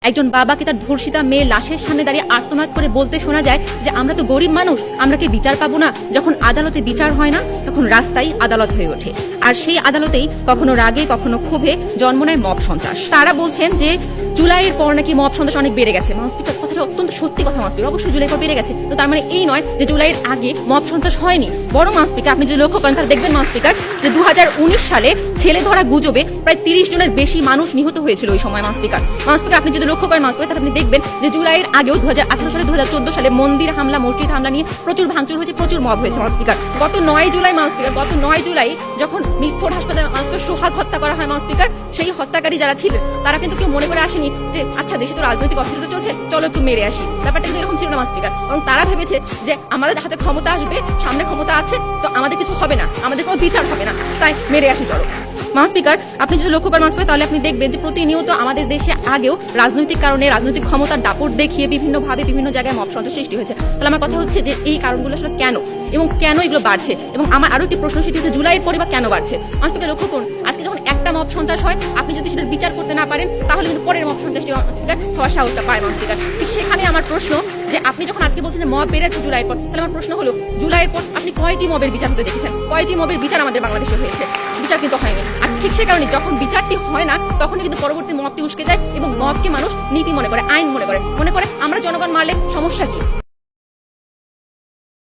একজন বাবাকে তার ধর্ষিতা মেয়ের লাশের সামনে দাঁড়িয়ে আর্তনাদ করে বলতে শোনা যায় যে আমরা তো গরিব মানুষ, আমরা কি বিচার পাবো না? যখন আদালতে বিচার হয় না তখন রাস্তায় আদালত হয়ে ওঠে, আর সেই আদালতেই কখনো রাগে কখনো ক্ষোভে জন্ম নেয় মব সন্ত্রাস। তারা বলছেন যে জুলাইয়ের পর নাকি মব সন্ত্রাস অনেক বেড়ে গেছে। মাউসপিকার কথাটা অত্যন্ত সত্যি কথা। মাউসপিকার অবশ্যই জুলাই পর বেড়ে গেছে, তো তার মানে এই নয় যে জুলাইয়ের আগে মব সন্ত্রাস হয়নি। বড় মাউসপিকার আপনি যদি লক্ষ্য করেন তাহলে দেখবেন মাউসপিকার যে 2019 সালে ছেলে ধরা গুজবে প্রায় 30 জনের বেশি মানুষ নিহত হয়েছিল ওই সময়। মাউসপিকার আপনি যদি লক্ষ্য করেন মাউসপিকার তাহলে আপনি দেখবেন যে জুলাইয়ের আগেও 2018 সালে 2014 সালে মন্দির হামলা মসজিদ হামলা নিয়ে প্রচুর ভাঙচুর হয়েছে, প্রচুর মব হয়েছে। মাউসপিকার গত 9 জুলাই যখন মিটফোর্ড হাসপাতালে মানুষকে সোহাগ হত্যা করা হয় মাউসপিকার, সেই হত্যাকারী যারা ছিলেন তারা কিন্তু কেউ মনে করে আসেনি যে আচ্ছা দেশে তো রাজনৈতিক অস্থিরতা চলছে, চলো একটু মেরে আসি। ব্যাপারটা কিন্তু এরকম ছিল না মাউসপিকার, এবং তারা ভেবেছে যে আমাদের হাতে ক্ষমতা আসবে, সামনে ক্ষমতা আছে, তো আমাদের কিছু হবে না, আমাদের কোনো বিচার হবে না, তাই মেরে আসি চলো। মাউসপিকার আপনি যদি লক্ষ্য করেন মাউসপিকার তাহলে আপনি দেখবেন যে প্রতিনিয়ত আমাদের দেশে আগেও রাজনৈতিক কারণে রাজনৈতিক ক্ষমতার দাপট দেখিয়ে বিভিন্নভাবে বিভিন্ন জায়গায় মব সন্ত্রাস সৃষ্টি হয়েছে। তাহলে আমার কথা হচ্ছে যে এই কারণগুলো আসলে কেন এবং কেন এগুলো বাড়ছে, এবং আমার আরো একটি প্রশ্ন সেটি হচ্ছে জুলাইয়ের পরে বা কেন বাড়ছে। মাউসপিকার লক্ষ্য করুন, আজকে যখন একটা মব সন্ত্রাস হয় আপনি যদি সেটার বিচার করতে না পারেন তাহলে কিন্তু পরের মব সন্ত্রাসটি মাউসপিকার হওয়ার সাহসটা পায়। মাউসপিকার ঠিক সেখানে আমার প্রশ্ন যে আপনি যখন আজকে বলছেন যে মব বেড়েছে জুলাইয়ের পর, তাহলে আমার প্রশ্ন হলো জুলাইয়ের পর আপনি কয়টি মবের বিচার হতে দেখেছেন? কয়টি মবের বিচার আমাদের বাংলাদেশে হয়েছে? বিচার কিন্তু হয়নি। আর ঠিক সে কারণে যখন বিচারটি হয় না তখন কিন্তু পরবর্তী মবটি উস্কে যায় এবং মবকে মানুষ নীতি মনে করে, আইন মনে করে আমরা জনগণ মারলে সমস্যা কি?